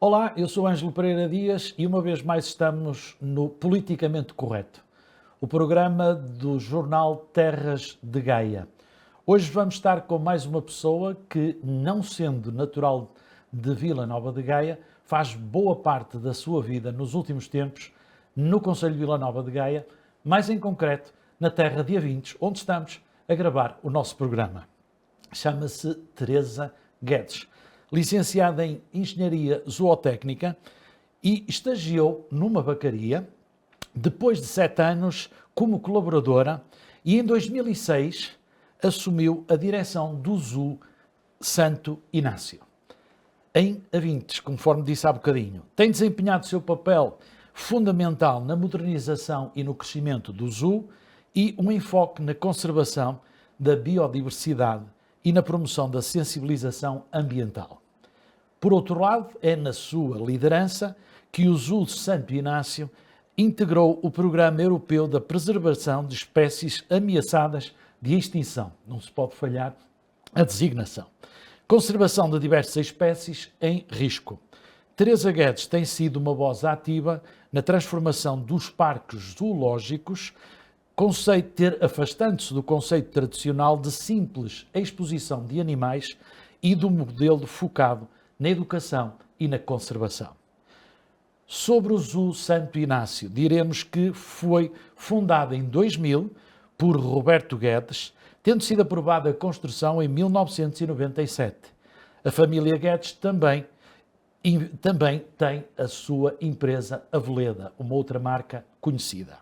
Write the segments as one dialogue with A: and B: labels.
A: Olá, eu sou Ângelo Pereira Dias e uma vez mais estamos no Politicamente Correto, o programa do jornal Terras de Gaia. Hoje vamos estar com mais uma pessoa que, não sendo natural de Vila Nova de Gaia, faz boa parte da sua vida nos últimos tempos no Concelho de Vila Nova de Gaia, mais em concreto na terra de Avintes, onde estamos a gravar o nosso programa. Chama-se Teresa Guedes, licenciada em Engenharia Zootécnica e estagiou numa vacaria, depois de 7 anos como colaboradora, e em 2006 assumiu a direção do Zoo Santo Inácio, em Avintes, conforme disse há bocadinho. Tem desempenhado o seu papel fundamental na modernização e no crescimento do zoo e um enfoque na conservação da biodiversidade e na promoção da sensibilização ambiental. Por outro lado, é na sua liderança que o Zoo Santo Inácio integrou o Programa Europeu da Preservação de Espécies Ameaçadas de Extinção. Não se pode falhar a designação. Conservação de diversas espécies em risco. Teresa Guedes tem sido uma voz ativa na transformação dos parques zoológicos, afastando-se do conceito tradicional de simples exposição de animais e do modelo focado na educação e na conservação. Sobre o Zoo Santo Inácio, diremos que foi fundado em 2000 por Roberto Guedes, tendo sido aprovada a construção em 1997. A família Guedes também tem a sua empresa Aveleda, uma outra marca conhecida.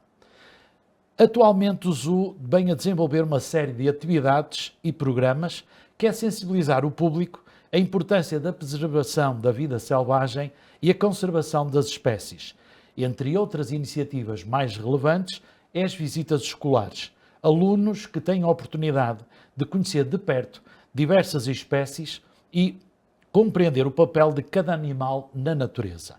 A: Atualmente o Zoo vem a desenvolver uma série de atividades e programas que é sensibilizar o público a importância da preservação da vida selvagem e a conservação das espécies. Entre outras iniciativas mais relevantes, é as visitas escolares. Alunos que têm a oportunidade de conhecer de perto diversas espécies e compreender o papel de cada animal na natureza.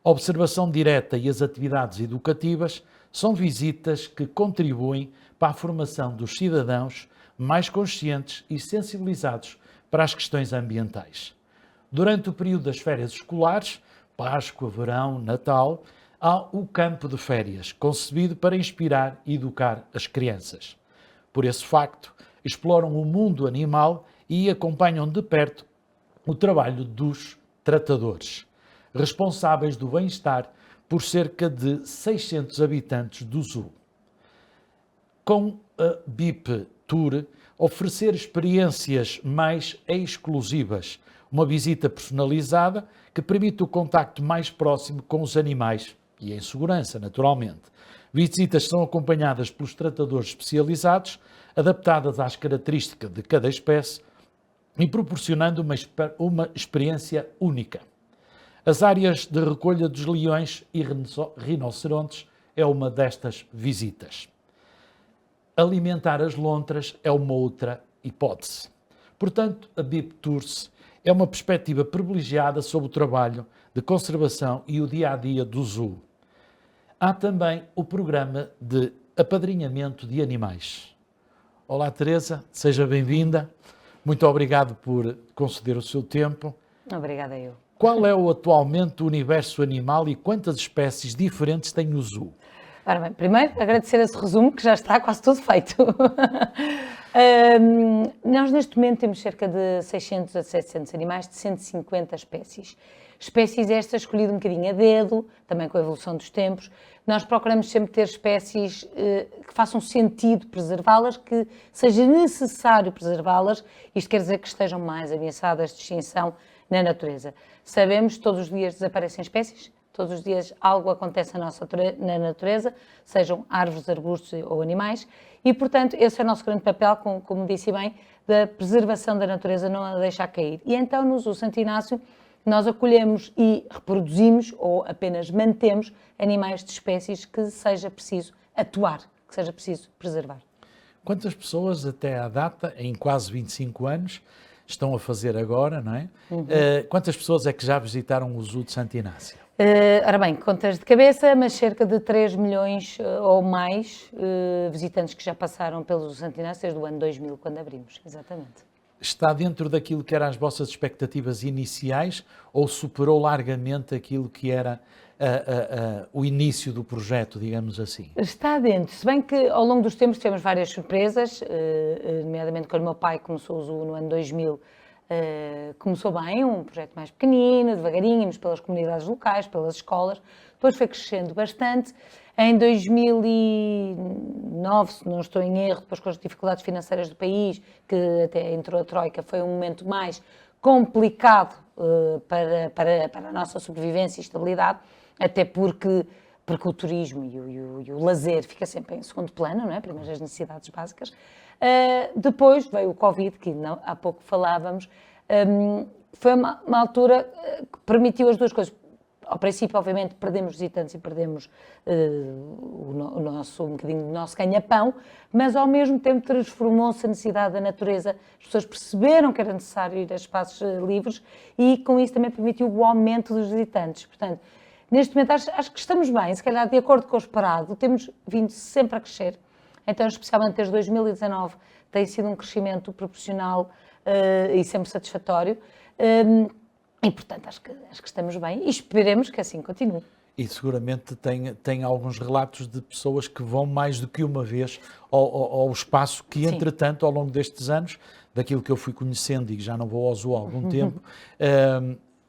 A: A observação direta e as atividades educativas são visitas que contribuem para a formação dos cidadãos mais conscientes e sensibilizados para as questões ambientais. Durante o período das férias escolares, Páscoa, Verão, Natal, há o campo de férias, concebido para inspirar e educar as crianças. Por esse facto, exploram o mundo animal e acompanham de perto o trabalho dos tratadores, responsáveis do bem-estar por cerca de 600 habitantes do zoo. Com a BIP Tour, oferecer experiências mais exclusivas, uma visita personalizada que permite o contacto mais próximo com os animais e em segurança, naturalmente. Visitas são acompanhadas pelos tratadores especializados, adaptadas às características de cada espécie e proporcionando uma experiência única. As áreas de recolha dos leões e rinocerontes é uma destas visitas. Alimentar as lontras é uma outra hipótese. Portanto, a BIP Tours é uma perspectiva privilegiada sobre o trabalho de conservação e o dia-a-dia do zoo. Há também o programa de apadrinhamento de animais. Olá, Teresa, seja bem-vinda. Muito obrigado por conceder o seu tempo.
B: Obrigada eu.
A: Qual é atualmente o universo animal e quantas espécies diferentes tem o zoo?
B: Ora bem, primeiro agradecer esse resumo que já está quase tudo feito. Nós neste momento temos cerca de 600 a 700 animais de 150 espécies. Espécies estas escolhidas um bocadinho a dedo, também com a evolução dos tempos. Nós procuramos sempre ter espécies que façam sentido preservá-las, que seja necessário preservá-las. Isto quer dizer que estejam mais ameaçadas de extinção na natureza. Sabemos que todos os dias desaparecem espécies, todos os dias algo acontece na natureza, sejam árvores, arbustos ou animais, e portanto esse é o nosso grande papel, como disse bem, da preservação da natureza, não a deixar cair. E então no Zoo Santo Inácio nós acolhemos e reproduzimos ou apenas mantemos animais de espécies que seja preciso atuar, que seja preciso preservar.
A: Quantas pessoas até à data, em quase 25 anos, estão a fazer agora, não é? Quantas pessoas é que já visitaram o Zoo de Santo Inácio?
B: Ora bem, contas de cabeça, mas cerca de 3 milhões ou mais visitantes que já passaram pelo Zoo Santo Inácio desde o ano 2000, quando abrimos, exatamente.
A: está dentro daquilo que eram as vossas expectativas iniciais ou superou largamente aquilo que era o início do projeto, digamos assim?
B: Está dentro, se bem que ao longo dos tempos tivemos várias surpresas, nomeadamente quando o meu pai começou o ZU no ano 2000, começou bem, um projeto mais pequenino, devagarinho, íamos pelas comunidades locais, pelas escolas, depois foi crescendo bastante. Em 2009, se não estou em erro, depois com as dificuldades financeiras do país, que até entrou a Troika, foi um momento mais complicado para a nossa sobrevivência e estabilidade, até porque o turismo e o lazer fica sempre em segundo plano, não é? Primeiro as necessidades básicas. Depois veio o Covid, que há pouco falávamos, foi uma altura que permitiu as duas coisas. Ao princípio, obviamente, perdemos visitantes e perdemos um bocadinho do nosso ganha-pão, mas ao mesmo tempo transformou-se a necessidade da natureza. As pessoas perceberam que era necessário ir a espaços livres e com isso também permitiu o aumento dos visitantes. Portanto, neste momento acho que estamos bem, se calhar de acordo com o esperado, temos vindo sempre a crescer. Então, especialmente desde 2019, tem sido um crescimento proporcional e sempre satisfatório. E, portanto, acho que estamos bem e esperemos que assim continue.
A: E seguramente tem alguns relatos de pessoas que vão mais do que uma vez ao espaço que, entretanto, ao longo destes anos, daquilo que eu fui conhecendo e que já não vou ao zoo há algum tempo,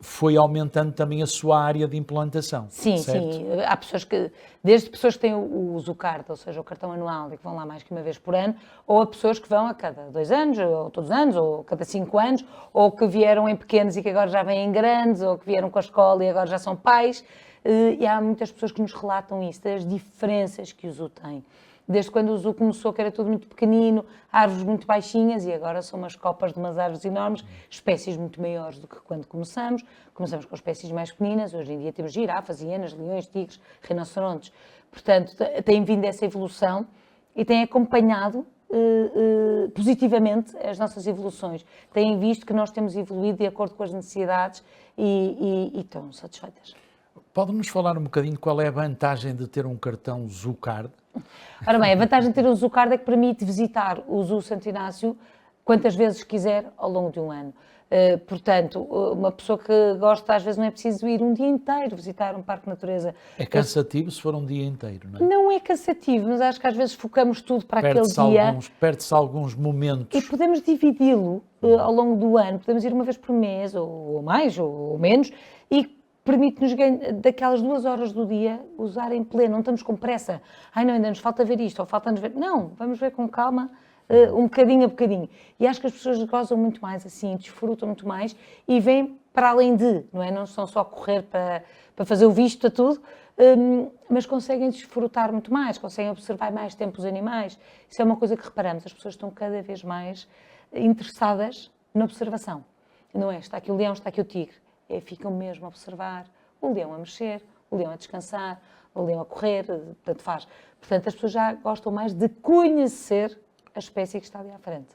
A: foi aumentando também a sua área de implantação.
B: Sim,
A: certo?
B: sim. Há pessoas que, desde pessoas que têm o ZooCard, ou seja, o cartão anual, e que vão lá mais que uma vez por ano, ou a pessoas que vão a cada 2 anos, ou todos os anos, ou cada 5 anos, ou que vieram em pequenos e que agora já vêm em grandes, ou que vieram com a escola e agora já são pais. E há muitas pessoas que nos relatam isso, das diferenças que o zoo tem. Desde quando o zoo começou, que era tudo muito pequenino, árvores muito baixinhas, e agora são umas copas de umas árvores enormes, espécies muito maiores do que quando começamos. Começamos com espécies mais pequeninas, hoje em dia temos girafas, hienas, leões, tigres, rinocerontes. Portanto, tem vindo essa evolução e tem acompanhado positivamente as nossas evoluções. Têm visto que nós temos evoluído de acordo com as necessidades e estão satisfeitas.
A: Pode-nos falar um bocadinho qual é a vantagem de ter um cartão ZooCard?
B: Ora bem, a vantagem de ter um ZooCard é que permite visitar o Zoo Santo Inácio quantas vezes quiser ao longo de um ano. Portanto, uma pessoa que gosta, às vezes não é preciso ir um dia inteiro visitar um parque de natureza.
A: É cansativo se for um dia inteiro, não é?
B: Não é cansativo, mas acho que às vezes focamos tudo para aquele dia.
A: Perde-se alguns momentos.
B: E podemos dividi-lo ao longo do ano. Podemos ir uma vez por mês, ou mais, ou menos, e permite-nos, daquelas 2 horas do dia, usar em pleno. Não estamos com pressa. Ai não, ainda nos falta ver isto, ou falta-nos ver... Não, vamos ver com calma, um bocadinho a bocadinho. E acho que as pessoas gozam muito mais assim, desfrutam muito mais e vêm para além de, não é? Não estão só a correr para fazer o visto a tudo, mas conseguem desfrutar muito mais, conseguem observar mais tempo os animais. Isso é uma coisa que reparamos, as pessoas estão cada vez mais interessadas na observação. Não é? Está aqui o leão, está aqui o tigre. Ficam mesmo a observar o leão a mexer, o leão a descansar, o leão a correr, tanto faz. Portanto, as pessoas já gostam mais de conhecer a espécie que está ali à frente.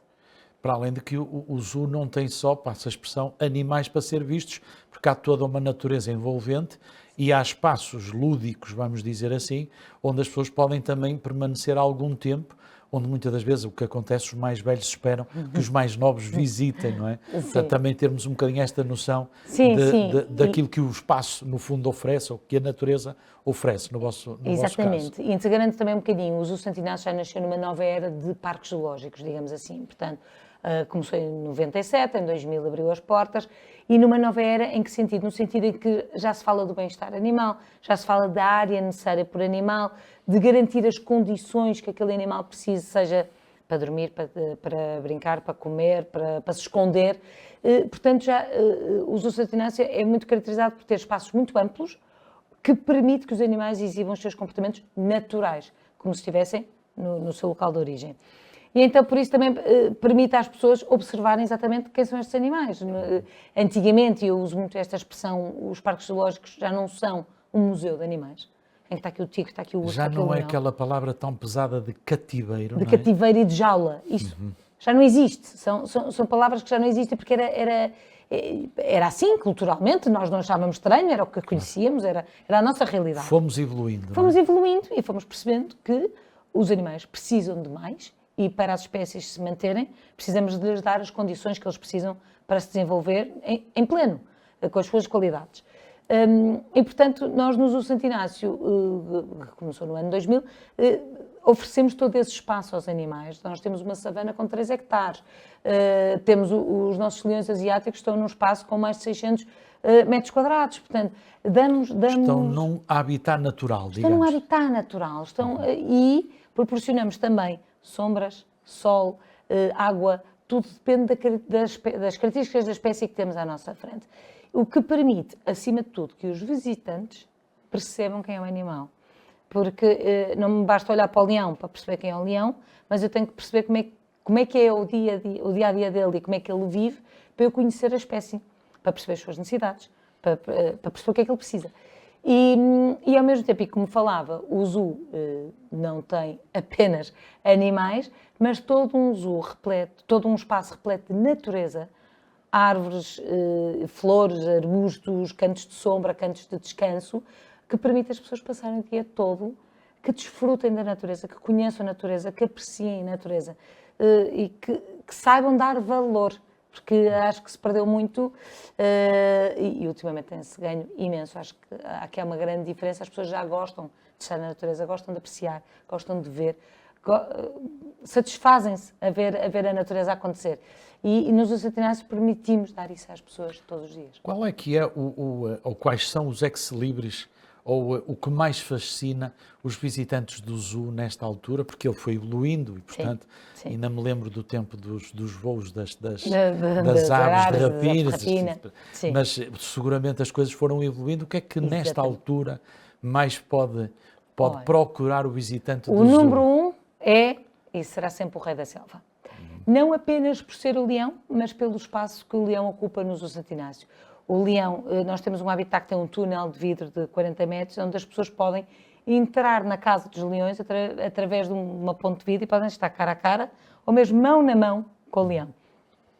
A: Para além de que o zoo não tem só, passa a expressão, animais para ser vistos, porque há toda uma natureza envolvente e há espaços lúdicos, vamos dizer assim, onde as pessoas podem também permanecer algum tempo, onde muitas das vezes o que acontece, os mais velhos esperam que os mais novos visitem, não é? Portanto, também termos um bocadinho esta noção daquilo que o espaço, no fundo, oferece, ou que a natureza oferece, no vosso caso.
B: Exatamente. E integrando também um bocadinho, o Zoo Santo Inácio já nasceu numa nova era de parques zoológicos, digamos assim. Portanto, começou em 97, em 2000 abriu as portas, e numa nova era, em que sentido? No sentido em que já se fala do bem-estar animal, já se fala da área necessária por animal, de garantir as condições que aquele animal precise, seja para dormir, para brincar, para comer, para se esconder. Portanto, o Zoo Santo Inácio é muito caracterizado por ter espaços muito amplos, que permite que os animais exibam os seus comportamentos naturais, como se estivessem no seu local de origem. E então, por isso, também permite às pessoas observarem exatamente quem são estes animais. Antigamente, e eu uso muito esta expressão, os parques zoológicos já não são um museu de animais, em que está aqui o tigre, está aqui o urso,
A: já não é aquela palavra tão pesada de cativeiro,
B: de cativeiro e de jaula. Isso já não existe. São palavras que já não existem, porque era assim, culturalmente, nós não achávamos estranho, era o que conhecíamos, era a nossa realidade.
A: Fomos evoluindo.
B: Fomos evoluindo e fomos percebendo que os animais precisam de mais e para as espécies se manterem, precisamos de lhes dar as condições que eles precisam para se desenvolver em pleno, com as suas qualidades. E, portanto, nós no Zoo Santo Inácio, que começou no ano 2000, oferecemos todo esse espaço aos animais. Nós temos uma savana com 3 hectares, temos os nossos leões asiáticos que estão num espaço com mais de 600 metros quadrados, portanto,
A: Estão num habitat natural, digamos.
B: Estão num habitat natural, e proporcionamos também sombras, sol, água, tudo depende das características da espécie que temos à nossa frente. O que permite, acima de tudo, que os visitantes percebam quem é o animal. Porque não me basta olhar para o leão para perceber quem é o leão, mas eu tenho que perceber como é que é o dia-a-dia dele e como é que ele vive, para eu conhecer a espécie, para perceber as suas necessidades, para perceber o que é que ele precisa. E ao mesmo tempo, e como falava, o zoo não tem apenas animais, mas todo um zoo repleto, todo um espaço repleto de natureza, árvores, flores, arbustos, cantos de sombra, cantos de descanso, que permite às pessoas passarem o dia todo, que desfrutem da natureza, que conheçam a natureza, que apreciem a natureza e que saibam dar valor, porque acho que se perdeu muito e ultimamente tem-se ganho imenso. Acho que aqui há uma grande diferença, as pessoas já gostam de estar na natureza, gostam de apreciar, gostam de ver, satisfazem-se a ver a natureza acontecer. E nos Santo Inácio permitimos dar isso às pessoas todos os dias.
A: Qual é que é ou quais são os ex-libris ou o que mais fascina os visitantes do zoo nesta altura? Porque ele foi evoluindo e, portanto,
B: sim.
A: ainda me lembro do tempo dos voos das aves de rapina, mas seguramente as coisas foram evoluindo. O que é que nesta altura mais pode procurar o visitante do zoo?
B: O número 1 é, e será sempre o rei da selva. Não apenas por ser o leão, mas pelo espaço que o leão ocupa no Zoo Santo Inácio. O leão, nós temos um habitat que tem um túnel de vidro de 40 metros, onde as pessoas podem entrar na casa dos leões através de uma ponte de vidro e podem estar cara a cara, ou mesmo mão na mão com o leão.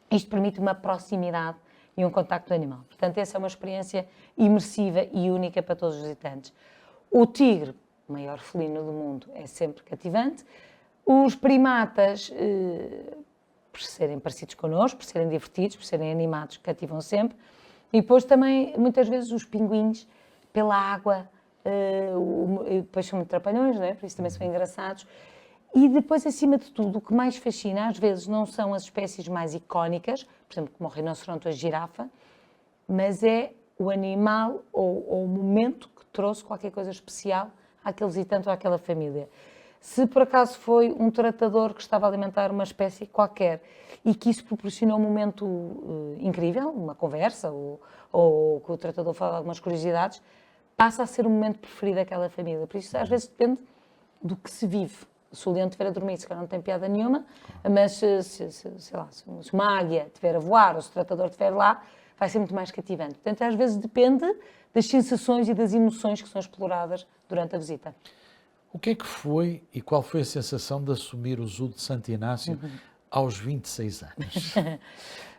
B: Isto permite uma proximidade e um contacto do animal. Portanto, essa é uma experiência imersiva e única para todos os visitantes. O tigre, o maior felino do mundo, é sempre cativante. Os primatas, por serem parecidos connosco, por serem divertidos, por serem animados, cativam sempre. E depois também, muitas vezes, os pinguins, pela água, depois são muito trapalhões, não é? Por isso também são engraçados. E depois, acima de tudo, o que mais fascina, às vezes, não são as espécies mais icónicas, por exemplo, como o rinoceronte ou a girafa, mas é o animal ou o momento que trouxe qualquer coisa especial àquele visitante ou àquela família. Se por acaso foi um tratador que estava a alimentar uma espécie qualquer e que isso proporcionou um momento incrível, uma conversa, ou que o tratador fala algumas curiosidades, passa a ser o momento preferido daquela família. Por isso, às vezes, depende do que se vive. Se o leão estiver a dormir, se calhar não tem piada nenhuma, mas se uma águia estiver a voar ou se o tratador estiver lá, vai ser muito mais cativante. Portanto, às vezes depende das sensações e das emoções que são exploradas durante a visita.
A: O que é que foi e qual foi a sensação de assumir o Zoo de Santo Inácio aos 26 anos?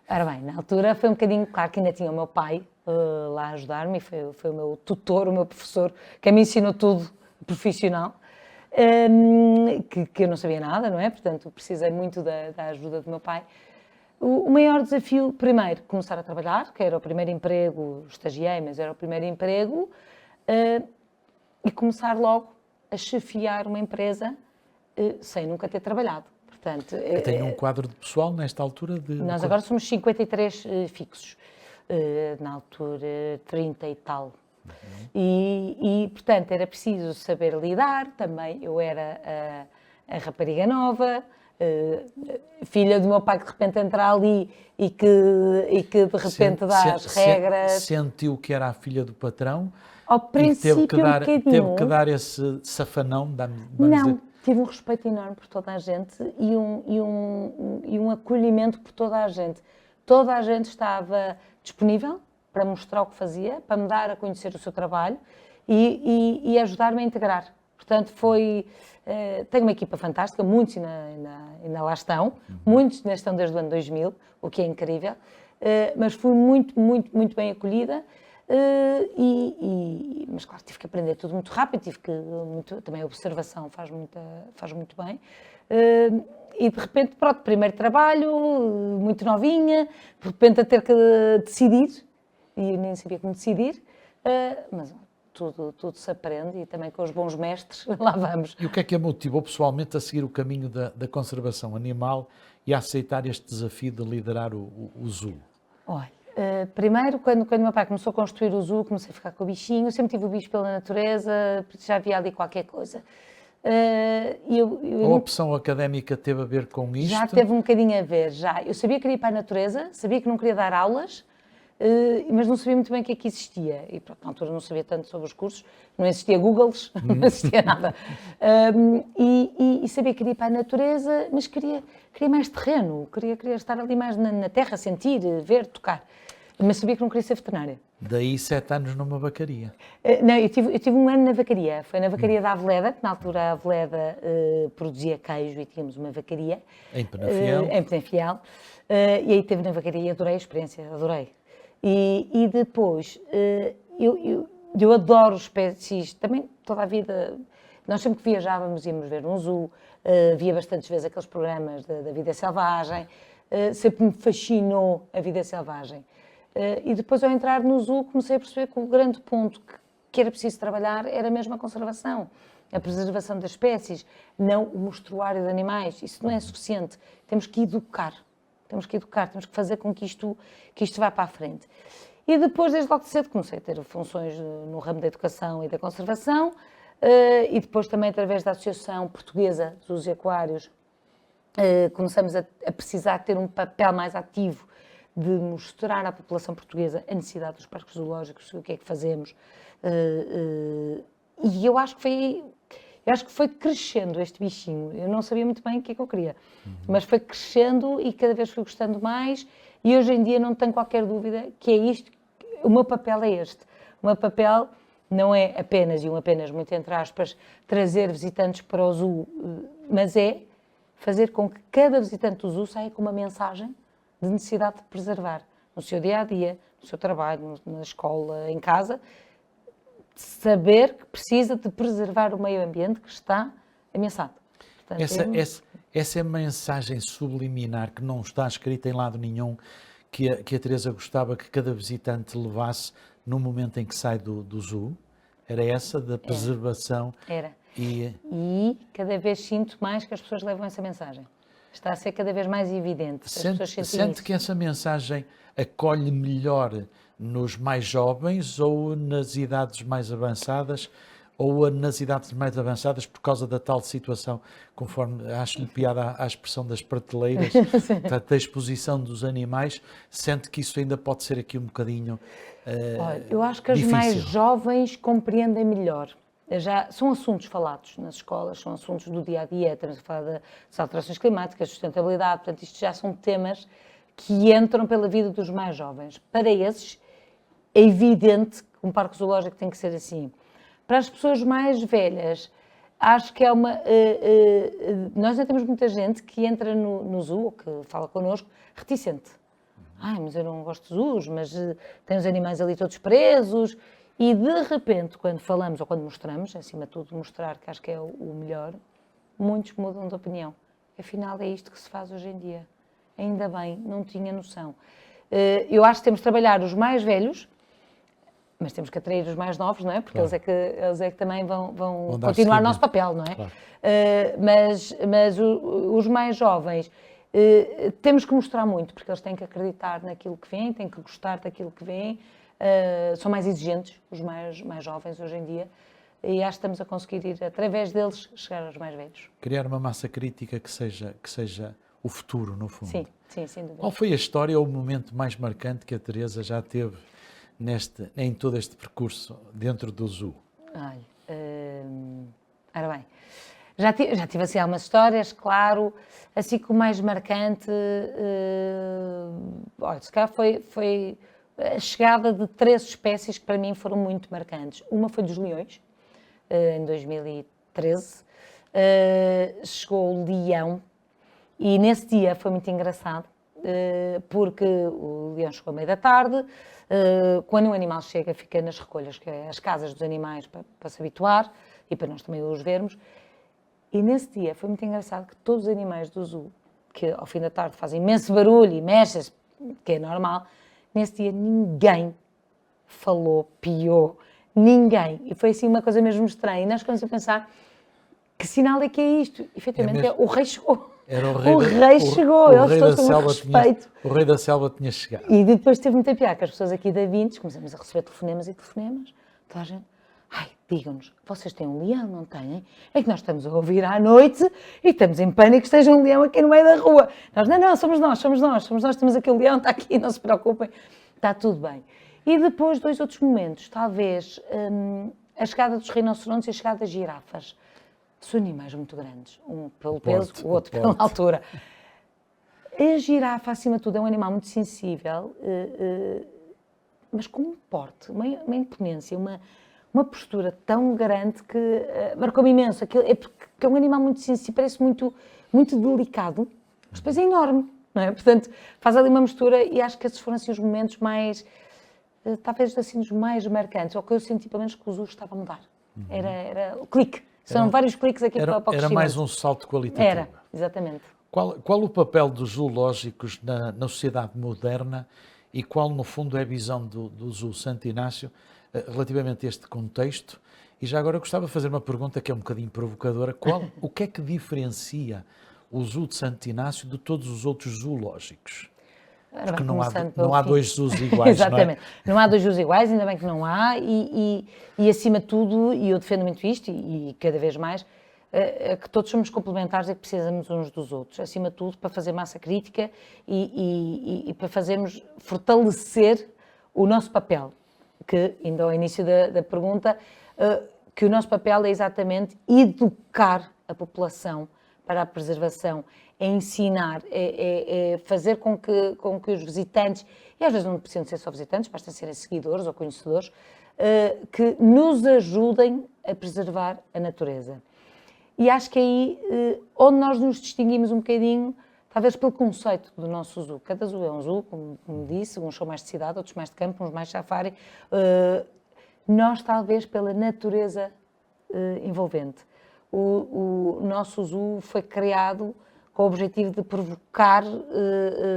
B: Ora bem, na altura foi um bocadinho, claro que ainda tinha o meu pai lá a ajudar-me, foi o meu tutor, o meu professor, que me ensinou tudo profissional, que eu não sabia nada, não é? Portanto, precisei muito da ajuda do meu pai. O maior desafio, primeiro, começar a trabalhar, que era o primeiro emprego, estagiei, mas era o primeiro emprego, e começar logo a chefiar uma empresa sem nunca ter trabalhado. Portanto,
A: eu tenho um quadro de pessoal nesta altura?
B: Nós agora somos 53 fixos, na altura 30 e tal. E, portanto, era preciso saber lidar, também eu era a rapariga nova, filha do meu pai que de repente entra ali e que de repente dá as regras.
A: Sentiu que era a filha do patrão?
B: Ao princípio,
A: teve que dar esse safanão?
B: Não, tive um respeito enorme por toda a gente e um acolhimento por toda a gente. Toda a gente estava disponível para mostrar o que fazia, para me dar a conhecer o seu trabalho e ajudar-me a integrar. Portanto, tenho uma equipa fantástica, muitos ainda lá estão, muitos ainda estão desde o ano 2000, o que é incrível, mas fui muito, muito, muito bem acolhida. Mas claro, tive que aprender tudo muito rápido, também a observação faz muito bem. E de repente, pronto, primeiro trabalho, muito novinha, de repente a ter que decidir, e eu nem sabia como decidir, mas tudo se aprende e também com os bons mestres, lá vamos.
A: E o que é que a motivou pessoalmente a seguir o caminho da conservação animal e a aceitar este desafio de liderar o zoo?
B: Olha, primeiro, quando o meu pai começou a construir o zoo, comecei a ficar com o bichinho, eu sempre tive o bicho pela natureza, já havia ali qualquer coisa.
A: A opção académica teve a ver com isto?
B: Já teve um bocadinho a ver, já. Eu sabia que queria ir para a natureza, sabia que não queria dar aulas, mas não sabia muito bem o que é que existia. E pronto, na altura não sabia tanto sobre os cursos, não existia Googles, não existia nada. E sabia que queria ir para a natureza, mas queria mais terreno, queria estar ali mais na terra, sentir, ver, tocar. Mas sabia que não queria ser veterinária.
A: Daí 7 anos numa vacaria.
B: Não, eu tive um ano na vacaria. Foi na vacaria da Aveleda, que na altura a Aveleda produzia queijo e tínhamos uma vacaria.
A: Em Penafiel.
B: Em Penafiel. E aí teve na vacaria e adorei a experiência, adorei. E depois, eu adoro espécies, também toda a vida, nós sempre que viajávamos íamos ver um zoo, via bastantes vezes aqueles programas da vida selvagem, sempre me fascinou a vida selvagem. E depois, ao entrar no zoo, comecei a perceber que o grande ponto que era preciso trabalhar era mesmo a conservação, a preservação das espécies, não o mostruário de animais. Isso não é suficiente. Temos que educar, temos que fazer com que isto vá para a frente. E depois, desde logo de cedo, comecei a ter funções no ramo da educação e da conservação, e depois também através da Associação Portuguesa dos Zoos e Aquários, começamos a precisar ter um papel mais ativo de mostrar à população portuguesa a necessidade dos parques zoológicos, o que é que fazemos. E eu acho que foi crescendo este bichinho. Eu não sabia muito bem o que é que eu queria, mas foi crescendo e cada vez fui gostando mais. E hoje em dia não tenho qualquer dúvida que é isto, o meu papel é este. O meu papel não é apenas, muito entre aspas, trazer visitantes para o zoo, mas é fazer com que cada visitante do zoo saia com uma mensagem de necessidade de preservar no seu dia-a-dia, no seu trabalho, na escola, em casa, saber que precisa de preservar o meio ambiente que está ameaçado. Portanto,
A: essa é a mensagem subliminar que não está escrita em lado nenhum, que a Teresa gostava que cada visitante levasse no momento em que sai do zoo? Era essa, da preservação?
B: Era. E cada vez sinto mais que as pessoas levam essa mensagem. Está a ser cada vez mais evidente.
A: Sente que essa mensagem acolhe melhor nos mais jovens ou nas idades mais avançadas, ou nas idades mais avançadas por causa da tal situação, conforme acho-lhe piada à expressão das prateleiras, da exposição dos animais, sente que isso ainda pode ser aqui um bocadinho
B: Olha, eu acho que
A: difícil.
B: As mais jovens compreendem melhor. São assuntos falados nas escolas, são assuntos do dia-a-dia, estamos a falar das alterações climáticas, sustentabilidade, portanto isto já são temas que entram pela vida dos mais jovens. Para esses é evidente que um parque zoológico tem que ser assim. Para as pessoas mais velhas, acho que é nós ainda temos muita gente que entra no zoo, ou que fala connosco, reticente. Mas eu não gosto de zoos, mas tem os animais ali todos presos. E de repente, quando falamos ou quando mostramos, acima de tudo mostrar, que acho que é o melhor, muitos mudam de opinião. Afinal, é isto que se faz hoje em dia. Ainda bem, não tinha noção. Eu acho que temos de trabalhar os mais velhos, mas temos que atrair os mais novos, não é? Porque claro, eles é que também vão continuar o nosso papel, não é? Claro. Mas os mais jovens temos que mostrar muito, porque eles têm que acreditar naquilo que vem, têm que gostar daquilo que vem. São mais exigentes, os mais jovens hoje em dia, e acho que estamos a conseguir ir, através deles, chegar aos mais velhos.
A: Criar uma massa crítica que seja o futuro, no fundo.
B: Sim, sem dúvida.
A: Qual foi a história ou o momento mais marcante que a Teresa já teve em todo este percurso dentro do zoo?
B: Ora bem, já tive assim algumas histórias, claro, assim que o mais marcante, se calhar foi a chegada de 3 espécies que para mim foram muito marcantes. Uma foi dos leões, em 2013, chegou o leão, e nesse dia foi muito engraçado, porque o leão chegou à meia da tarde. Quando um animal chega, fica nas recolhas, que é as casas dos animais, para se habituar e para nós também os vermos. E nesse dia foi muito engraçado que todos os animais do zoo, que ao fim da tarde fazem imenso barulho e mexem-se, que é normal, nesse dia ninguém falou, piou, ninguém. E foi assim uma coisa mesmo estranha. E nós começamos a pensar, que sinal é que é isto? E, efetivamente, o rei chegou.
A: Era o rei,
B: o rei chegou, eles todos com respeito.
A: O rei da selva tinha chegado.
B: E depois teve muita piada, que as pessoas aqui da Vintes começamos a receber telefonemas e telefonemas. Toda a gente, ai, digam-nos, vocês têm um leão, não têm? É que nós estamos a ouvir à noite e estamos em pânico que esteja um leão aqui no meio da rua. Nós, não, somos nós, temos aqui o leão, está aqui, não se preocupem, está tudo bem. E depois, 2 outros momentos, talvez a chegada dos rinocerontes e a chegada das girafas. São animais muito grandes, um pelo peso, o outro pela altura. A girafa, acima de tudo, é um animal muito sensível, mas com um porte, uma imponência, uma postura tão grande que marcou-me imenso. É porque é um animal muito sensível, parece muito, muito delicado, mas depois é enorme, não é? Portanto, faz ali uma mistura e acho que esses foram assim os momentos mais, talvez assim os mais marcantes, ou que eu senti pelo menos que o zoo estava a mudar. Era o clique. São vários cliques aqui para o crescimento.
A: Era mais um salto qualitativo.
B: Era, exatamente.
A: Qual o papel dos zoológicos na sociedade moderna e qual, no fundo, é a visão do Zoo Santo Inácio relativamente a este contexto? E já agora eu gostava de fazer uma pergunta que é um bocadinho provocadora. O que é que diferencia o Zoo de Santo Inácio de todos os outros zoológicos? Porque não há 2 zoos iguais,
B: exatamente.
A: Não é?
B: Não há 2 zoos iguais, ainda bem que não há, e acima de tudo, e eu defendo muito isto, e cada vez mais, que todos somos complementares e que precisamos uns dos outros, acima de tudo para fazer massa crítica e para fazermos fortalecer o nosso papel, que ainda ao início da pergunta, que o nosso papel é exatamente educar a população para a preservação, é ensinar, é fazer com que os visitantes, e às vezes não precisam ser só visitantes, basta serem seguidores ou conhecedores, que nos ajudem a preservar a natureza. E acho que aí, onde nós nos distinguimos um bocadinho, talvez pelo conceito do nosso zoo. Cada zoo é um zoo, como disse, uns são mais de cidade, outros mais de campo, uns mais safari. Nós, talvez, pela natureza envolvente. O nosso zoo foi criado com o objetivo de provocar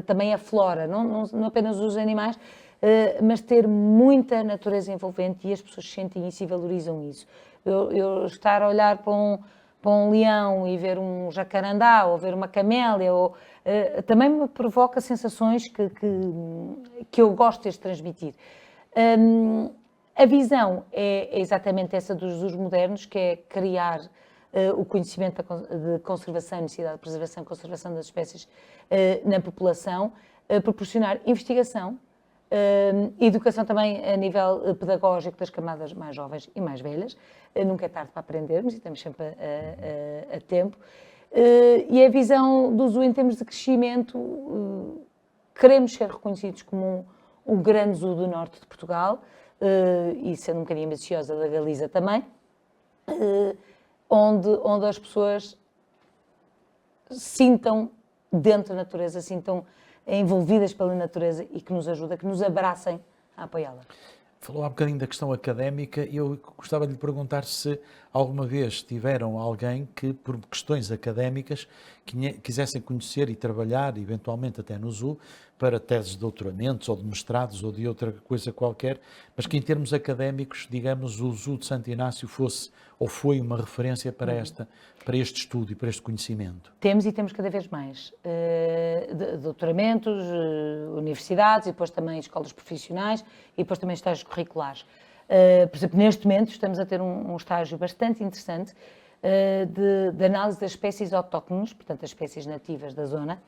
B: também a flora, não apenas os animais, mas ter muita natureza envolvente e as pessoas sentem isso e valorizam isso. Eu estar a olhar para um leão e ver um jacarandá ou ver uma camélia, também me provoca sensações que eu gosto de transmitir. A visão é exatamente essa dos modernos, que é criar o conhecimento de conservação, necessidade de preservação e conservação das espécies na população, proporcionar investigação, educação também a nível pedagógico das camadas mais jovens e mais velhas. Nunca é tarde para aprendermos e estamos sempre a tempo. E a visão do zoo em termos de crescimento, queremos ser reconhecidos como um grande zoo do norte de Portugal, e sendo um bocadinho ambiciosa da Galiza também, onde as pessoas sintam dentro da natureza, sintam envolvidas pela natureza e que nos ajuda, que nos abracem a apoiá-la.
A: Falou há um bocadinho da questão académica e eu gostava de lhe perguntar se alguma vez tiveram alguém que, por questões académicas, quisessem conhecer e trabalhar, eventualmente até no zoo, para teses de doutoramentos ou de mestrados ou de outra coisa qualquer, mas que em termos académicos, digamos, o Zoo de Santo Inácio fosse ou foi uma referência para este estudo e para este conhecimento?
B: Temos e temos cada vez mais doutoramentos, universidades e depois também escolas profissionais e depois também estágios curriculares. Por exemplo, neste momento estamos a ter um estágio bastante interessante de análise das espécies autóctones, portanto as espécies nativas da zona,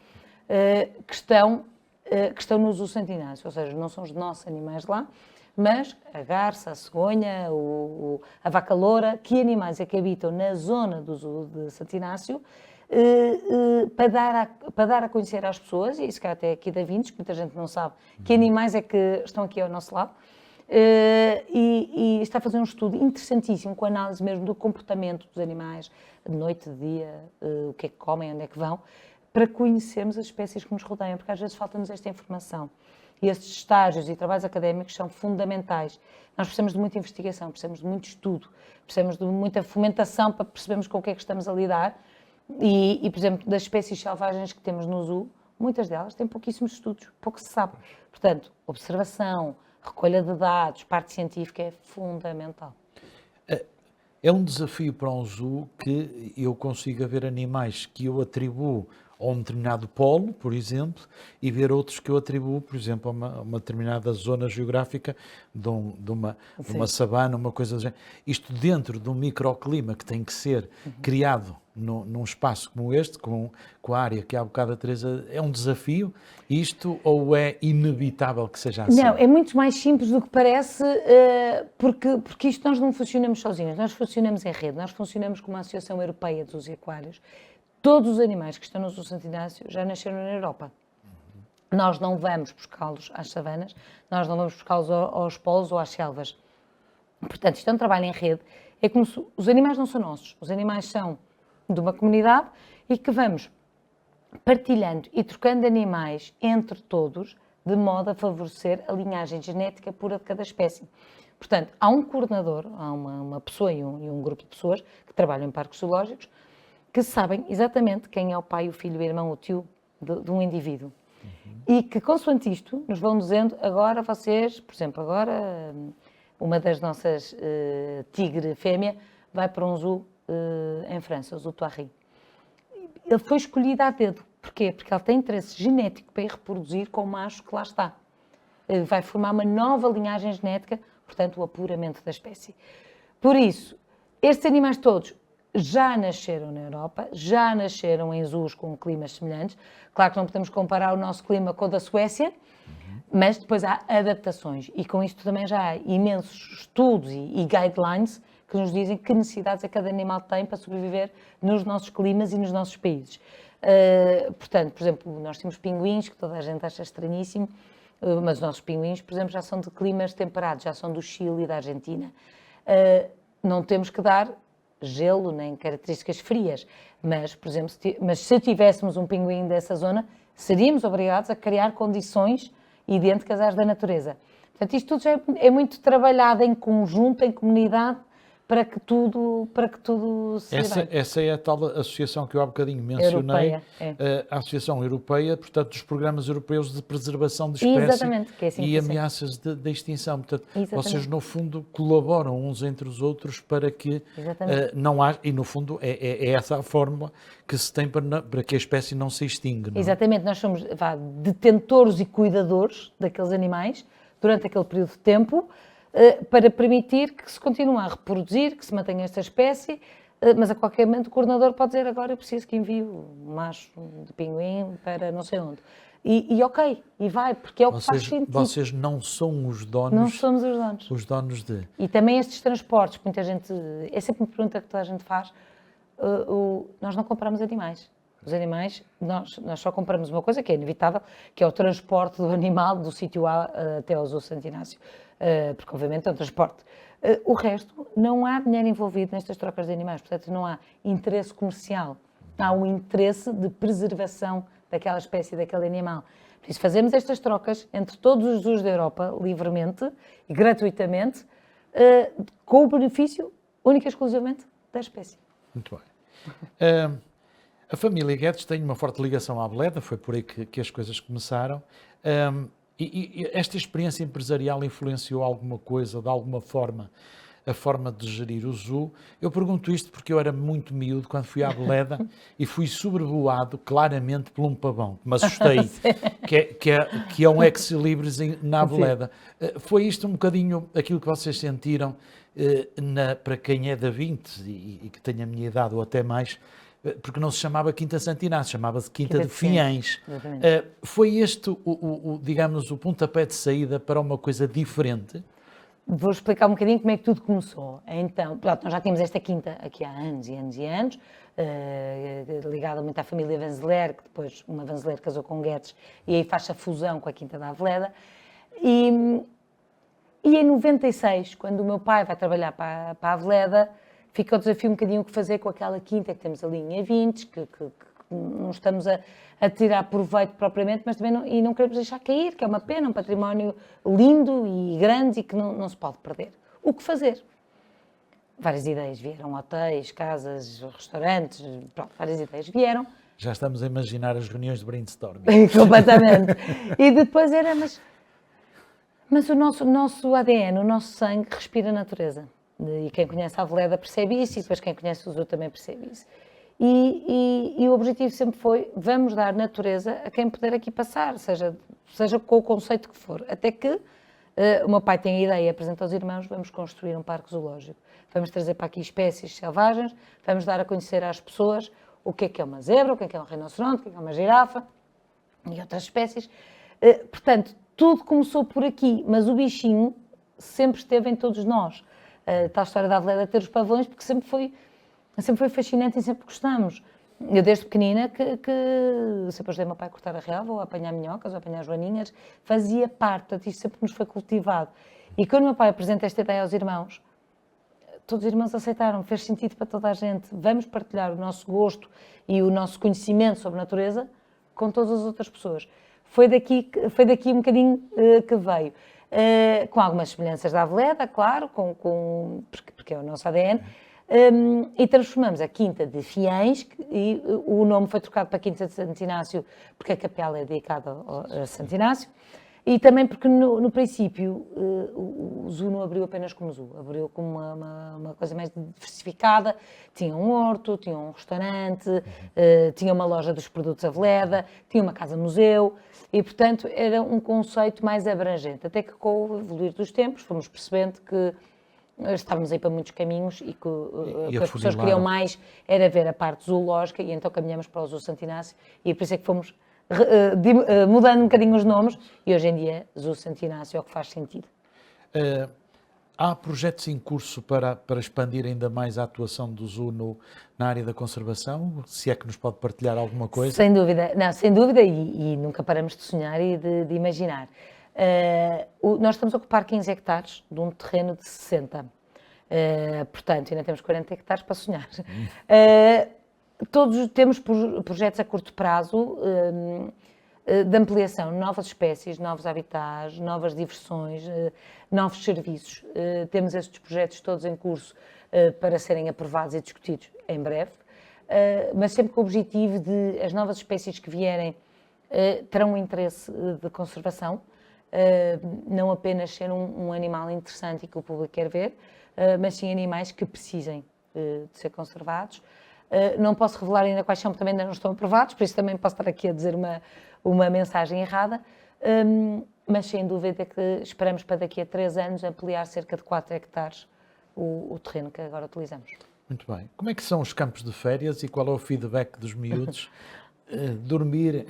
B: que estão no Zoo Santo Inácio, ou seja, não são os nossos animais lá, mas a garça, a cegonha, a vaca loura, que animais é que habitam na zona do Zoo de Santo Inácio, para dar a conhecer às pessoas, e isso cá até aqui da Vintes, que muita gente não sabe, que animais é que estão aqui ao nosso lado, e está a fazer um estudo interessantíssimo, com análise mesmo do comportamento dos animais, de noite, de dia, o que é que comem, onde é que vão, para conhecermos as espécies que nos rodeiam, porque às vezes falta-nos esta informação. E estes estágios e trabalhos académicos são fundamentais. Nós precisamos de muita investigação, precisamos de muito estudo, precisamos de muita fomentação para percebermos com o que é que estamos a lidar. E, por exemplo, das espécies selvagens que temos no zoo, muitas delas têm pouquíssimos estudos, pouco se sabe. Portanto, observação, recolha de dados, parte científica é fundamental.
A: É um desafio para um zoo que eu consiga ver animais que eu atribuo a um determinado polo, por exemplo, e ver outros que eu atribuo, por exemplo, a uma determinada zona geográfica de uma savana, uma coisa do género. Isto dentro de um microclima que tem que ser criado num espaço como este, com a área que há bocado a Teresa, é um desafio isto ou é inevitável que seja assim?
B: Não, é muito mais simples do que parece, porque isto nós não funcionamos sozinhos, nós funcionamos em rede, nós funcionamos como a Associação Europeia dos Aquários. Todos os animais que estão no Zoo Santo Inácio já nasceram na Europa. Nós não vamos buscá-los às savanas, nós não vamos buscá-los aos polos ou às selvas. Portanto, isto é um trabalho em rede. É como se os animais não são nossos, os animais são de uma comunidade e que vamos partilhando e trocando animais entre todos, de modo a favorecer a linhagem genética pura de cada espécie. Portanto, há um coordenador, há uma pessoa e um grupo de pessoas que trabalham em parques zoológicos que sabem exatamente quem é o pai, o filho, o irmão, o tio de um indivíduo. E que, consoante isto, nos vão dizendo, agora vocês, por exemplo, agora uma das nossas tigre fêmea vai para um zoo em França, o Zoo Thoiry. Ele foi escolhido a dedo. Porquê? Porque ele tem interesse genético para ir reproduzir com o macho que lá está. Vai formar uma nova linhagem genética, portanto, o apuramento da espécie. Por isso, estes animais todos já nasceram na Europa, já nasceram em zoos com climas semelhantes. Claro que não podemos comparar o nosso clima com o da Suécia, mas depois há adaptações. E com isto também já há imensos estudos e guidelines que nos dizem que necessidades cada animal tem para sobreviver nos nossos climas e nos nossos países. Portanto, por exemplo, nós temos pinguins, que toda a gente acha estranhíssimo, mas os nossos pinguins, por exemplo, já são de climas temperados, já são do Chile e da Argentina. Não temos que dar gelo nem características frias, mas, por exemplo, se tivéssemos um pinguim dessa zona, seríamos obrigados a criar condições idênticas às da natureza. Portanto, isto tudo já é muito trabalhado em conjunto, em comunidade, para que tudo se dê bem.
A: Essa é a tal associação que eu há bocadinho mencionei,
B: Europeia,
A: a Associação Europeia, portanto, dos Programas Europeus de Preservação de Espécies
B: que é assim
A: e Ameaças de Extinção. Portanto, vocês, no fundo, colaboram uns entre os outros para que não haja, e no fundo é essa a fórmula que se tem para que a espécie não se extingue. Não?
B: Exatamente, nós somos detentores e cuidadores daqueles animais durante aquele período de tempo, para permitir que se continue a reproduzir, que se mantenha esta espécie, mas a qualquer momento o coordenador pode dizer agora eu preciso que envie um macho de pinguim para não sei onde. E ok, e vai, porque é o que faz sentido.
A: Vocês não são os donos.
B: Não somos os donos.
A: Os donos de...
B: E também estes transportes, muita gente, é sempre uma pergunta que toda a gente faz, nós não compramos animais. Os animais, nós só compramos uma coisa que é inevitável, que é o transporte do animal do sítio A até ao Zoo Santo Inácio, porque obviamente é um transporte. O resto, não há dinheiro envolvido nestas trocas de animais, portanto não há interesse comercial, há um interesse de preservação daquela espécie, daquele animal. Por isso fazemos estas trocas entre todos os zoos da Europa, livremente e gratuitamente, com o benefício única e exclusivamente da espécie.
A: Muito bem. A família Guedes tem uma forte ligação à Aveleda, foi por aí que as coisas começaram. E esta experiência empresarial influenciou alguma coisa, de alguma forma, a forma de gerir o zoo? Eu pergunto isto porque eu era muito miúdo quando fui à Aveleda e fui sobrevoado claramente por um pavão, que me assustei, que é um ex-libris na Aveleda. Foi isto um bocadinho aquilo que vocês sentiram para quem é da 20 e que tem a minha idade ou até mais, porque não se chamava Quinta Santo Inácio, chamava-se Quinta de Fiães. Foi este, digamos, o pontapé de saída para uma coisa diferente?
B: Vou explicar um bocadinho como é que tudo começou. Então, pronto, nós já tínhamos esta quinta aqui há anos e anos e anos, ligada muito à família Vanzeler, que depois uma Vanzeler casou com Guedes e aí faz a fusão com a Quinta da Aveleda. E em 96, quando o meu pai vai trabalhar para a Aveleda, fica o desafio um bocadinho o que fazer com aquela quinta que temos ali em A20, que não estamos a tirar proveito propriamente, mas também não queremos deixar cair, que é uma pena, um património lindo e grande e que não se pode perder. O que fazer? Várias ideias vieram, hotéis, casas, restaurantes, pronto, várias ideias vieram.
A: Já estamos a imaginar as reuniões de brainstorming.
B: Completamente. E depois era, mas o nosso ADN, o nosso sangue respira a natureza. E quem conhece a Aveleda percebe isso e depois quem conhece o Zoo também percebe isso. E o objetivo sempre foi, vamos dar natureza a quem puder aqui passar, seja com o conceito que for. Até que o meu pai tem a ideia, apresenta aos irmãos, vamos construir um parque zoológico. Vamos trazer para aqui espécies selvagens, vamos dar a conhecer às pessoas o que é uma zebra, o que é um rinoceronte, o que é uma girafa e outras espécies. Portanto, tudo começou por aqui, mas o bichinho sempre esteve em todos nós. Tal história da Aveleda ter os pavões, porque sempre foi fascinante e sempre gostamos. Eu desde pequenina que sempre ajudei o meu pai a cortar a relva, ou a apanhar minhocas, ou a apanhar joaninhas, fazia parte, portanto isto sempre nos foi cultivado. E quando o meu pai apresenta esta ideia aos irmãos, todos os irmãos aceitaram, fez sentido para toda a gente. Vamos partilhar o nosso gosto e o nosso conhecimento sobre a natureza com todas as outras pessoas. Foi daqui um bocadinho que veio. Com algumas semelhanças da Aveleda, claro, porque é o nosso ADN, e transformamos a Quinta de Fiães, e o nome foi trocado para Quinta de Santo Inácio, porque a capela é dedicada a Santo Inácio, e também porque no princípio o zoo não abriu apenas como zoo, abriu como uma coisa mais diversificada, tinha um horto, tinha um restaurante, tinha uma loja dos produtos Aveleda, tinha uma casa-museu, e portanto era um conceito mais abrangente, até que com o evoluir dos tempos fomos percebendo que estávamos aí para muitos caminhos e que as pessoas queriam mais era ver a parte zoológica, e então caminhamos para o Zoo Santo Inácio, e por isso é que fomos mudando um bocadinho os nomes, e hoje em dia Zoo Santo Inácio é o que faz sentido.
A: Há projetos em curso para expandir ainda mais a atuação do Zoo na área da conservação? Se é que nos pode partilhar alguma coisa?
B: Sem dúvida, e nunca paramos de sonhar e de imaginar. Nós estamos a ocupar 15 hectares de um terreno de 60. Portanto, ainda temos 40 hectares para sonhar. Todos temos projetos a curto prazo de ampliação, novas espécies, novos habitats, novas diversões, novos serviços. Temos estes projetos todos em curso para serem aprovados e discutidos em breve, mas sempre com o objetivo de as novas espécies que vierem terão um interesse de conservação, não apenas ser um animal interessante e que o público quer ver, mas sim animais que precisem de ser conservados. Não posso revelar ainda quais são, porque também ainda não estão aprovados, por isso também posso estar aqui a dizer uma mensagem errada, mas sem dúvida que esperamos para daqui a 3 anos ampliar cerca de 4 hectares o terreno que agora utilizamos.
A: Muito bem. Como é que são os campos de férias e qual é o feedback dos miúdos? Dormir,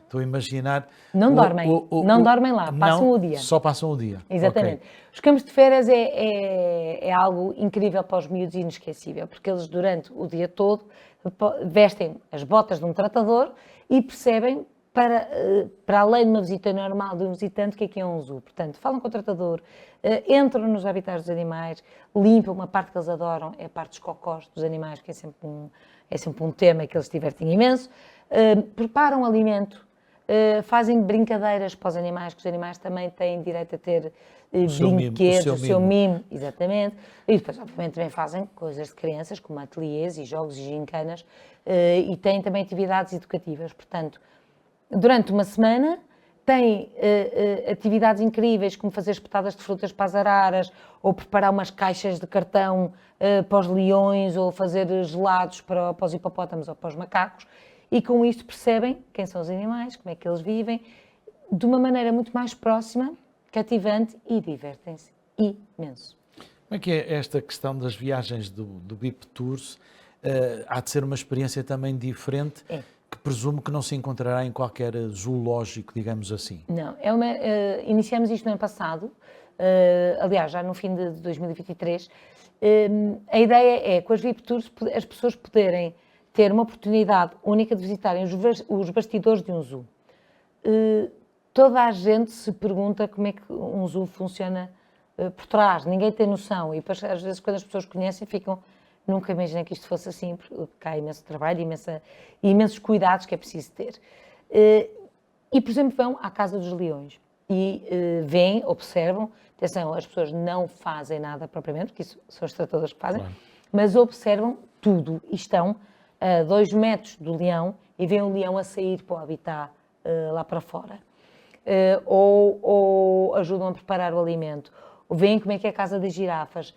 A: estou a imaginar...
B: Não dormem lá, passam o dia.
A: Só passam o dia.
B: Exatamente. Okay. Os campos de férias é algo incrível para os miúdos e inesquecível, porque eles durante o dia todo vestem as botas de um tratador e percebem, para além de uma visita normal de um visitante, o que é um zoo. Portanto, falam com o tratador, entram nos habitats dos animais, limpam uma parte que eles adoram, é a parte dos cocós dos animais, que é sempre um tema que eles se divertem imenso. Preparam alimento, fazem brincadeiras para os animais, que os animais também têm direito a ter brinquedos, o seu mimo, exatamente. E depois, obviamente, também fazem coisas de crianças, como ateliês e jogos e gincanas, e têm também atividades educativas. Portanto, durante uma semana, têm atividades incríveis, como fazer espetadas de frutas para as araras, ou preparar umas caixas de cartão para os leões, ou fazer gelados para os hipopótamos ou para os macacos, e com isto percebem quem são os animais, como é que eles vivem, de uma maneira muito mais próxima, cativante, e divertem-se imenso.
A: Como é que é esta questão das viagens do BIP Tours? Há de ser uma experiência também diferente, que presumo que não se encontrará em qualquer zoológico, digamos assim.
B: Não, iniciamos isto no ano passado, aliás, já no fim de 2023. A ideia é, com as VIP Tours, as pessoas poderem ter uma oportunidade única de visitarem os bastidores de um zoo. Toda a gente se pergunta como é que um zoo funciona por trás, ninguém tem noção, e depois, às vezes, quando as pessoas conhecem, ficam Nunca imaginei que isto fosse assim, porque há imenso trabalho, imensos cuidados que é preciso ter. E, por exemplo, vão à Casa dos Leões e veem, observam, atenção, as pessoas não fazem nada propriamente, porque isso são os tratadores que fazem, claro, mas observam tudo e estão a 2 metros do leão e veem o leão a sair para o habitat lá para fora. Ou ajudam a preparar o alimento, ou veem como é que é a casa das girafas,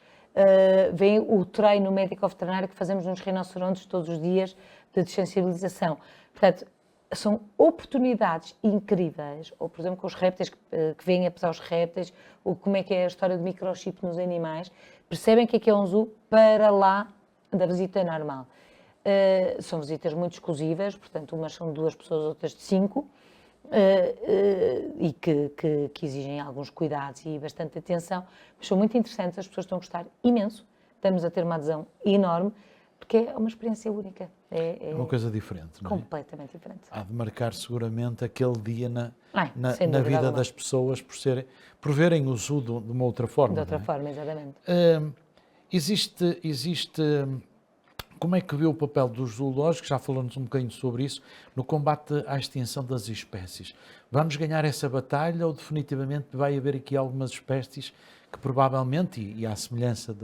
B: veem o treino médico-veterinário que fazemos nos rinocerontes todos os dias de desensibilização. Portanto, são oportunidades incríveis, ou por exemplo com os répteis que vêm a pesar os répteis, ou como é que é a história do microchip nos animais, percebem que é um zoo para lá da visita normal. São visitas muito exclusivas, portanto umas são de 2 pessoas, outras de 5, e que exigem alguns cuidados e bastante atenção, mas são muito interessantes, as pessoas estão a gostar imenso, estamos a ter uma adesão enorme, porque é uma experiência única.
A: É uma coisa diferente, não é?
B: Completamente diferente.
A: Há de marcar seguramente aquele dia na vida das pessoas por verem o zoo de uma outra forma.
B: De outra forma, exatamente.
A: Como é que vê o papel dos zoológicos, já falamos um bocadinho sobre isso, no combate à extinção das espécies? Vamos ganhar essa batalha ou definitivamente vai haver aqui algumas espécies que provavelmente, e à semelhança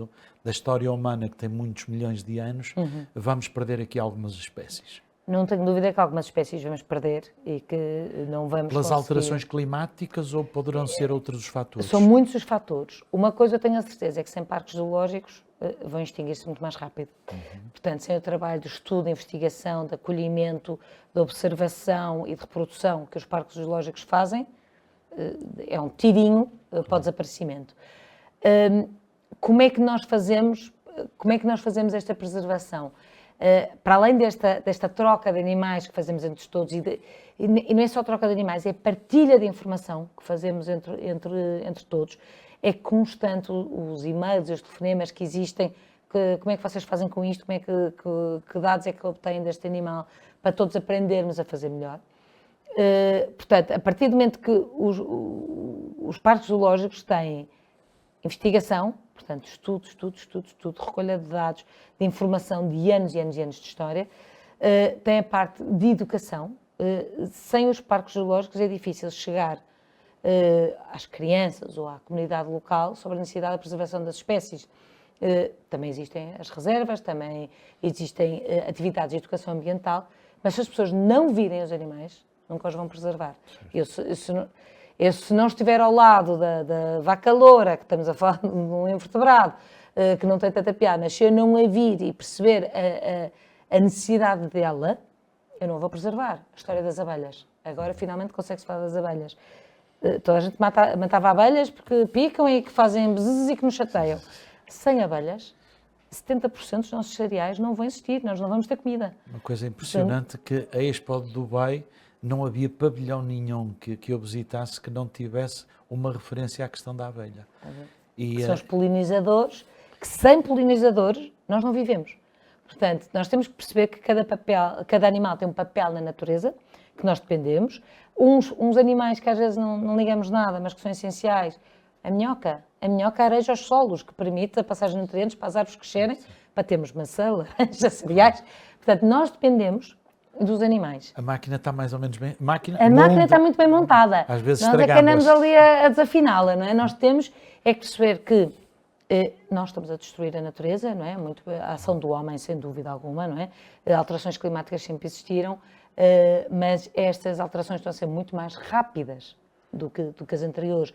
A: da história humana que tem muitos milhões de anos, vamos perder aqui algumas espécies?
B: Não tenho dúvida que algumas espécies vamos perder e que não vamos
A: Pelas
B: conseguir.
A: alterações climáticas ou poderão ser outros os fatores?
B: São muitos os fatores. Uma coisa eu tenho a certeza é que sem parques zoológicos vão extinguir-se muito mais rápido. Portanto, sem o trabalho de estudo, de investigação, de acolhimento, de observação e de reprodução que os parques zoológicos fazem, é um tirinho para o desaparecimento. Como é que nós fazemos esta preservação? Para além desta troca de animais que fazemos entre todos, e não é só troca de animais, é partilha de informação que fazemos entre todos, é constante os e-mails, os telefonemas que existem, como é que vocês fazem com isto, que dados é que obtêm deste animal, para todos aprendermos a fazer melhor. Portanto, a partir do momento que os parques zoológicos têm investigação, portanto, estudo, recolha de dados, de informação de anos e anos e anos de história, tem a parte de educação. Sem os parques zoológicos é difícil chegar às crianças ou à comunidade local sobre a necessidade da preservação das espécies. Também existem as reservas, também existem atividades de educação ambiental, mas se as pessoas não virem os animais, nunca os vão preservar. Se não estiver ao lado da vaca loura, que estamos a falar de um invertebrado, que não tem tanta piada, mas se eu não a vir e perceber a necessidade dela, eu não vou preservar. A história das abelhas. Agora, finalmente, consegue-se falar das abelhas. Toda a gente matava abelhas porque picam e que fazem bzzz e que nos chateiam. Sem abelhas, 70% dos nossos cereais não vão existir, nós não vamos ter comida.
A: Uma coisa impressionante que a Expo de Dubai não havia pavilhão nenhum que eu visitasse que não tivesse uma referência à questão da abelha.
B: Que são os polinizadores, que sem polinizadores nós não vivemos. Portanto, nós temos que perceber que cada animal tem um papel na natureza, que nós dependemos. Uns animais que às vezes não ligamos nada, mas que são essenciais. A minhoca areja os solos, que permite a passagem de nutrientes para as árvores crescerem, para termos maçã, laranja, cereais. Portanto, nós dependemos dos animais.
A: A máquina está mais ou menos bem...
B: A máquina está muito bem montada.
A: Às vezes
B: nós andamos ali a desafiná-la, não é? Nós temos que perceber que nós estamos a destruir a natureza, não é? A ação do homem, sem dúvida alguma, não é? Alterações climáticas sempre existiram, mas estas alterações estão a ser muito mais rápidas do que as anteriores.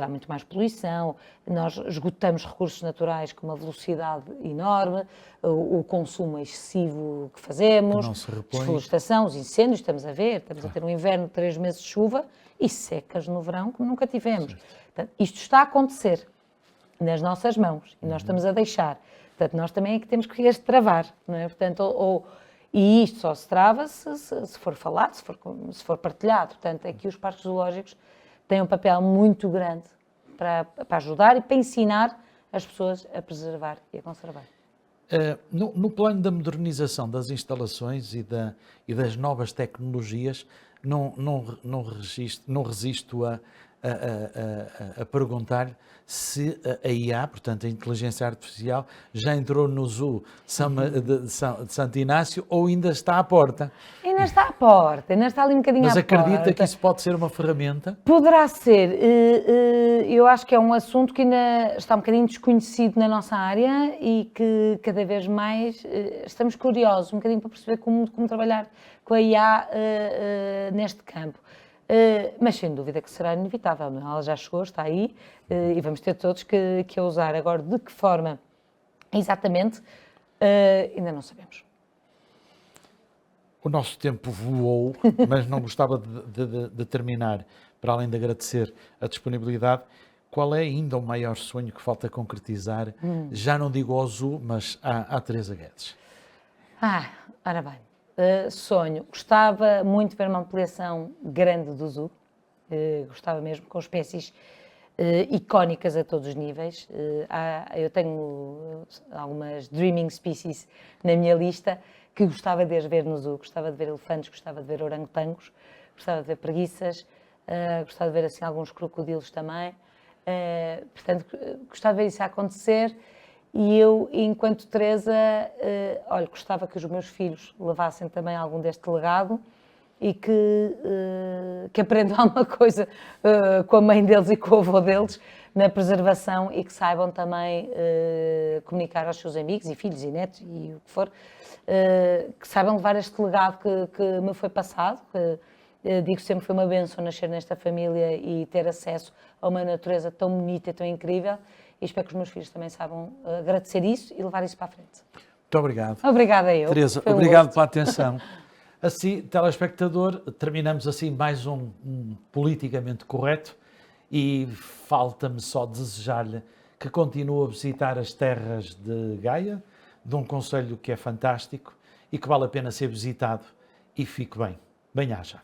B: Há muito mais poluição, nós esgotamos recursos naturais com uma velocidade enorme, o consumo excessivo que fazemos, desflorestação, os incêndios, estamos a ter um inverno de 3 meses de chuva e secas no verão como nunca tivemos. Portanto, isto está a acontecer nas nossas mãos e nós estamos a deixar. Portanto, nós também é que temos que as travar, não é? Portanto, e isto só se trava se for falado, se for partilhado. Portanto, aqui os parques zoológicos têm um papel muito grande para ajudar e para ensinar as pessoas a preservar e a conservar.
A: No plano da modernização das instalações e das novas tecnologias, não resisto a perguntar-lhe se a IA, portanto a inteligência artificial, já entrou no zoo de Santo Inácio ou ainda está à porta.
B: Ainda está à porta, ainda está ali um bocadinho à
A: Mas
B: porta.
A: acredita que isso pode ser uma ferramenta?
B: Poderá ser. Eu acho que é um assunto que ainda está um bocadinho desconhecido na nossa área e que cada vez mais estamos curiosos um bocadinho para perceber como trabalhar com a IA neste campo. Mas sem dúvida que será inevitável, não é? Ela já chegou, está aí e vamos ter todos que a usar. Agora, de que forma exatamente, ainda não sabemos.
A: O nosso tempo voou, mas não gostava de terminar, para além de agradecer a disponibilidade. Qual é ainda o maior sonho que falta concretizar? Já não digo ao Zoo, mas à Teresa Guedes.
B: Ora bem. Sonho. Gostava muito de ver uma ampliação grande do zoo. Gostava mesmo, com espécies icónicas a todos os níveis. Eu tenho algumas dreaming species na minha lista que gostava de as ver no zoo. Gostava de ver elefantes, gostava de ver orangotangos, gostava de ver preguiças, gostava de ver assim alguns crocodilos também. Portanto, gostava de ver isso acontecer. E eu, enquanto Teresa, gostava que os meus filhos levassem também algum deste legado e que aprendam alguma coisa com a mãe deles e com o avô deles na preservação e que saibam também comunicar aos seus amigos e filhos e netos e o que for, que saibam levar este legado que me foi passado. Digo sempre, foi uma bênção nascer nesta família e ter acesso a uma natureza tão bonita e tão incrível. E espero que os meus filhos também saibam agradecer isso e levar isso para a frente.
A: Muito obrigado.
B: Obrigada eu.
A: Teresa, obrigado pela atenção. Assim, telespectador, terminamos assim mais um Politicamente Correto e falta-me só desejar-lhe que continue a visitar as terras de Gaia, de um concelho que é fantástico e que vale a pena ser visitado, e fique bem. Bem-aja.